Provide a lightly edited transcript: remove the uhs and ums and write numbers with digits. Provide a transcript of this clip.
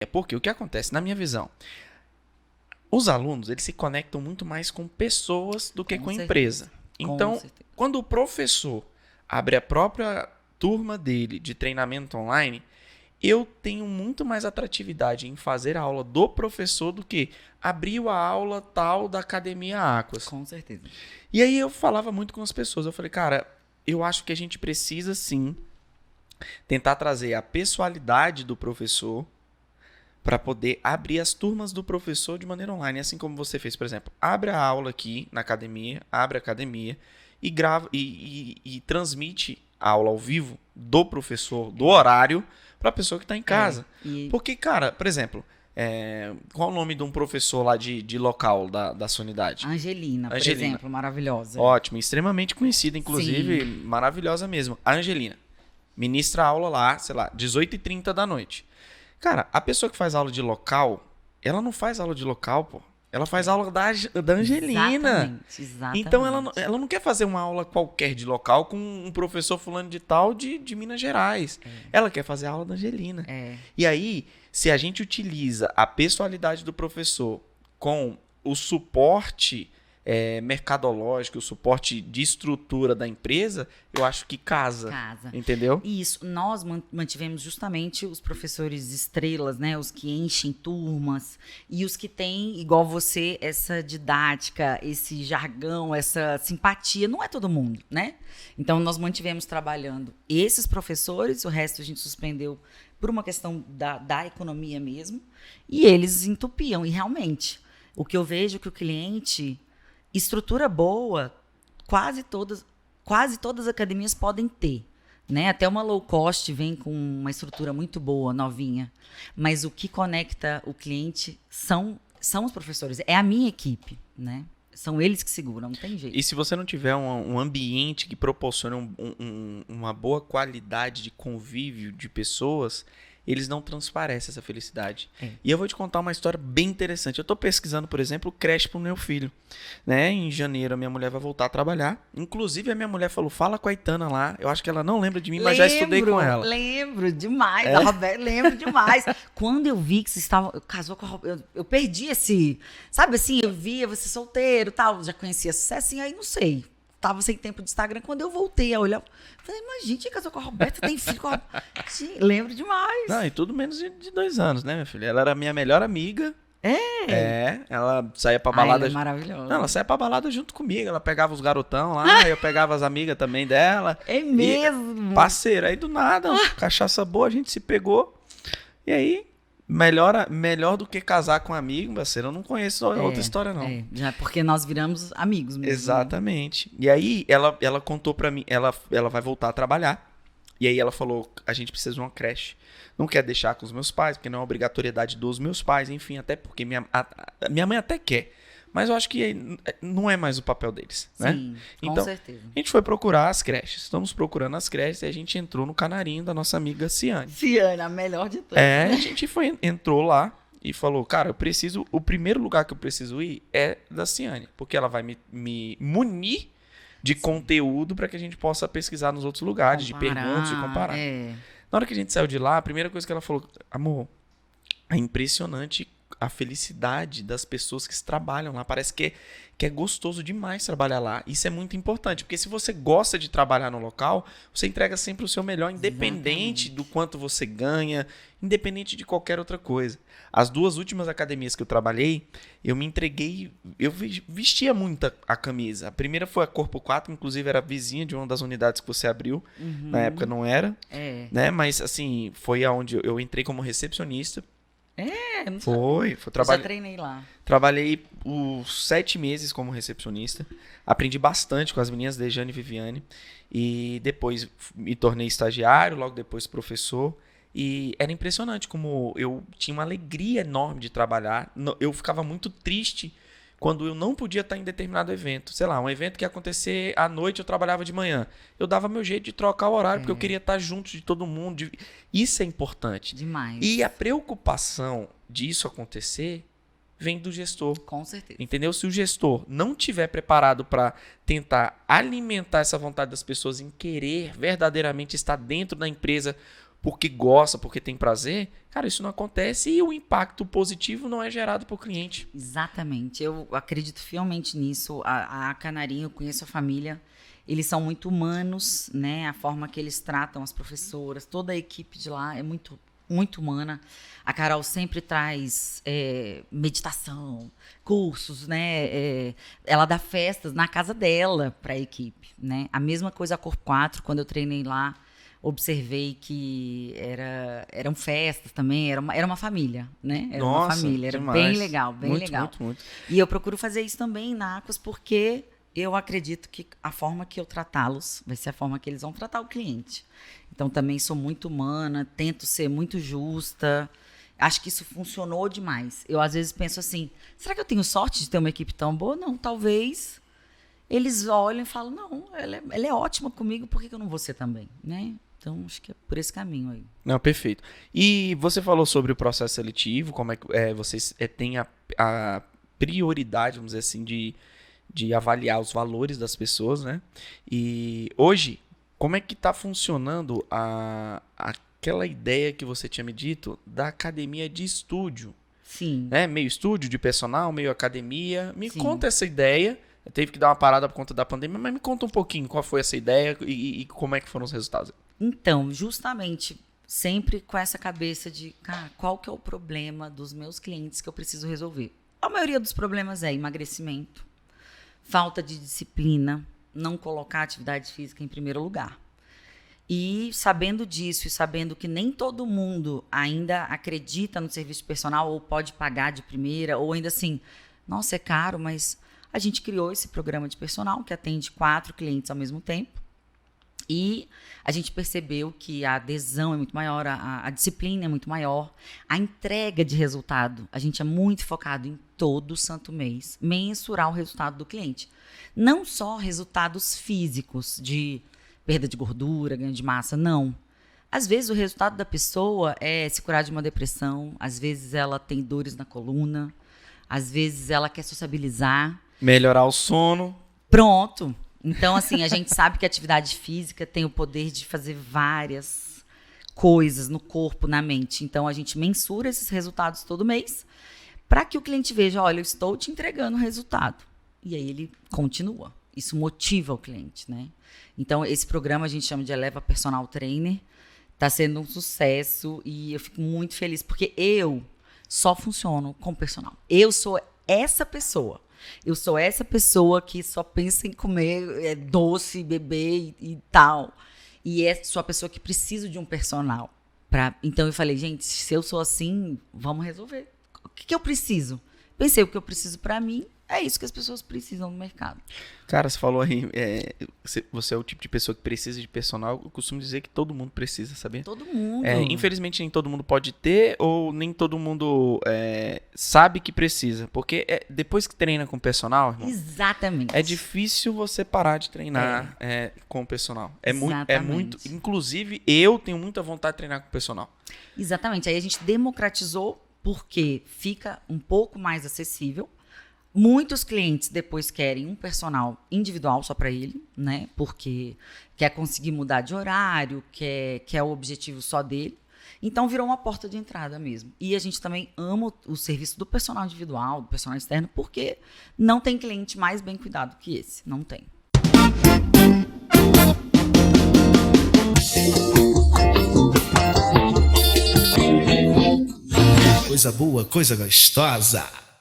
É porque o que acontece, na minha visão, os alunos, eles se conectam muito mais com pessoas do que Com com certeza. empresa. Com Então, certeza. quando o professor abre a própria turma dele de treinamento online, eu tenho muito mais atratividade em fazer a aula do professor do que abriu a aula tal da Academia Aquas. Com certeza. E aí eu falava muito com as pessoas, eu falei, cara, eu acho que a gente precisa sim tentar trazer a pessoalidade do professor para poder abrir as turmas do professor de maneira online, assim como você fez, por exemplo. Abre a aula aqui na academia, abre a academia e grava e transmite a aula ao vivo do professor, do horário, para a pessoa que está em casa. E Porque, cara, por exemplo, qual o nome de um professor lá de local da sua unidade? Angelina, por Angelina. exemplo, maravilhosa. Ótimo, extremamente conhecida, inclusive, Sim. maravilhosa mesmo. A Angelina ministra aula lá, sei lá, 18h30 da noite. Cara, a pessoa que faz aula de local, ela não faz aula de local, pô. Ela faz aula da Angelina. Exatamente, exatamente. Então ela não quer fazer uma aula qualquer de local com um professor fulano de tal de Minas Gerais. Ela quer fazer a aula da Angelina. É. E aí, se a gente utiliza a pessoalidade do professor com o suporte mercadológico, o suporte de estrutura da empresa, eu acho que casa. Casa. Entendeu? Isso, nós mantivemos justamente os professores estrelas, né? Os que enchem turmas e os que têm, igual você, essa didática, esse jargão, essa simpatia. Não é todo mundo, né? Então, nós mantivemos trabalhando esses professores, o resto a gente suspendeu por uma questão da economia mesmo, e eles entupiam. E realmente, o que eu vejo é que o cliente, estrutura boa, quase todas as academias podem ter, né? Até uma low cost vem com uma estrutura muito boa, novinha. Mas o que conecta o cliente são os professores. É a minha equipe, né? São eles que seguram, não tem jeito. E se você não tiver um ambiente que proporcione uma boa qualidade de convívio de pessoas, eles não transparecem essa felicidade. E eu vou te contar uma história bem interessante. Eu estou pesquisando, por exemplo, creche para o meu filho. Né? Em janeiro, a minha mulher vai voltar a trabalhar. Inclusive, a minha mulher falou, fala com a Itana lá. Eu acho que ela não lembra de mim, mas já estudei com ela. Lembro demais, da Roberta, lembro demais. Quando eu vi que você estava, casou com a Roberta, eu perdi esse, sabe assim, eu via você solteiro e tal, já conhecia sucesso, aí não sei. Tava sem tempo de Instagram. Quando eu voltei a olhar, falei, mas gente, casou com a Roberta, tem filho com a Roberta. Lembro demais. Não, e tudo menos de 2 anos, né, minha filha? Ela era a minha melhor amiga. Ela saía pra balada. Ela é maravilhosa. Não, ela saía pra balada junto comigo. Ela pegava os garotão lá, eu pegava as amigas também dela. É mesmo? Parceira, aí do nada, cachaça boa, a gente se pegou. E aí, melhor do que casar com um amigo, parceiro, eu não conheço outra história, não. Já porque nós viramos amigos mesmo. Exatamente. E aí, ela contou pra mim, ela vai voltar a trabalhar. E aí ela falou, a gente precisa de uma creche. Não quer deixar com os meus pais, porque não é obrigatoriedade dos meus pais, enfim, até porque minha mãe até quer. Mas eu acho que não é mais o papel deles, né? Sim, então, com certeza. A gente foi procurar as creches. Estamos procurando as creches e a gente entrou no canarinho da nossa amiga Ciane. Ciane, a melhor de todas. A gente entrou lá e falou, cara, o primeiro lugar que eu preciso ir é da Ciane, porque ela vai me munir de conteúdo para que a gente possa pesquisar nos outros lugares, de perguntas e comparar. Na hora que a gente saiu de lá, a primeira coisa que ela falou, amor, é impressionante a felicidade das pessoas que trabalham lá. Parece que é gostoso demais trabalhar lá. Isso é muito importante, porque se você gosta de trabalhar no local, você entrega sempre o seu melhor, independente do quanto você ganha, independente de qualquer outra coisa. As 2 últimas academias que eu trabalhei, eu me entreguei, eu vestia muito a camisa. A primeira foi a Corpo 4, inclusive era vizinha de uma das unidades que você abriu. Na época não era, né? Mas assim, foi aonde eu entrei como recepcionista. Não Foi eu já treinei lá. Trabalhei os 7 meses como recepcionista. Aprendi bastante com as meninas, Dejane e Viviane. E depois me tornei estagiário, logo depois professor. E era impressionante como eu tinha uma alegria enorme de trabalhar. Eu ficava muito triste quando eu não podia estar em determinado evento. Sei lá, um evento que ia acontecer à noite, eu trabalhava de manhã. Eu dava meu jeito de trocar o horário, porque eu queria estar junto de todo mundo. Isso é importante. Demais. E a preocupação disso acontecer vem do gestor. Com certeza. Entendeu? Se o gestor não tiver preparado para tentar alimentar essa vontade das pessoas em querer verdadeiramente estar dentro da empresa porque gosta, porque tem prazer, cara, isso não acontece e o impacto positivo não é gerado pro cliente. Exatamente. Eu acredito fielmente nisso. A Canarinho, eu conheço a família. Eles são muito humanos, né? A forma que eles tratam as professoras, toda a equipe de lá é muito, muito humana. A Carol sempre traz meditação, cursos, né? Ela dá festas na casa dela para a equipe, né? A mesma coisa a Corpo 4, quando eu treinei lá, observei que eram festas também, era uma família, né? Era uma família, era demais. bem legal, bem muito, legal. Muito, muito. E eu procuro fazer isso também na Aquas, porque eu acredito que a forma que eu tratá-los vai ser a forma que eles vão tratar o cliente. Então, também sou muito humana, tento ser muito justa. Acho que isso funcionou demais. Eu, às vezes, penso assim, será que eu tenho sorte de ter uma equipe tão boa? Não, talvez eles olham e falam, não, ela é ótima comigo, por que eu não vou ser também, né? Então, acho que é por esse caminho aí. Não, perfeito. E você falou sobre o processo seletivo, como é que vocês têm a prioridade, vamos dizer assim, de avaliar os valores das pessoas, né? E hoje, como é que está funcionando aquela ideia que você tinha me dito da academia de estúdio? Sim. Né? Meio estúdio de personal, meio academia. Me Sim. conta essa ideia. Eu teve que dar uma parada por conta da pandemia, mas me conta um pouquinho qual foi essa ideia e como é que foram os resultados. Então, justamente, sempre com essa cabeça de, cara, qual que é o problema dos meus clientes que eu preciso resolver? A maioria dos problemas é emagrecimento, falta de disciplina, não colocar a atividade física em primeiro lugar. E sabendo disso e sabendo que nem todo mundo ainda acredita no serviço personal ou pode pagar de primeira, ou ainda assim, nossa, é caro, mas a gente criou esse programa de personal que atende 4 clientes ao mesmo tempo. E a gente percebeu que a adesão é muito maior, a disciplina é muito maior, a entrega de resultado. A gente é muito focado em todo santo mês, mensurar o resultado do cliente. Não só resultados físicos, de perda de gordura, ganho de massa, não. Às vezes o resultado da pessoa é se curar de uma depressão, às vezes ela tem dores na coluna, às vezes ela quer sociabilizar. Melhorar o sono. Pronto. Então, assim, a gente sabe que a atividade física tem o poder de fazer várias coisas no corpo, na mente. Então, a gente mensura esses resultados todo mês para que o cliente veja, olha, eu estou te entregando o resultado. E aí ele continua. Isso motiva o cliente, né? Então, esse programa a gente chama de Eleva Personal Trainer. Está sendo um sucesso e eu fico muito feliz, porque eu só funciono com personal. Eu sou essa pessoa. Eu sou essa pessoa que só pensa em comer doce, beber e tal. E sou a pessoa que precisa de um personal. Então eu falei, gente, se eu sou assim, vamos resolver. O que eu preciso? Pensei, o que eu preciso para mim é isso que as pessoas precisam no mercado. Cara, você falou aí, você é o tipo de pessoa que precisa de personal. Eu costumo dizer que todo mundo precisa, sabia? Todo mundo. Infelizmente, nem todo mundo pode ter ou nem todo mundo sabe que precisa. Porque depois que treina com personal, irmão, exatamente. é difícil você parar de treinar com o personal. É muito. Inclusive, eu tenho muita vontade de treinar com o personal. Exatamente. Aí a gente democratizou porque fica um pouco mais acessível. Muitos clientes depois querem um personal individual só para ele, né? Porque quer conseguir mudar de horário, quer o objetivo só dele. Então, virou uma porta de entrada mesmo. E a gente também ama o serviço do personal individual, do personal externo, porque não tem cliente mais bem cuidado que esse. Não tem. Coisa boa, coisa gostosa.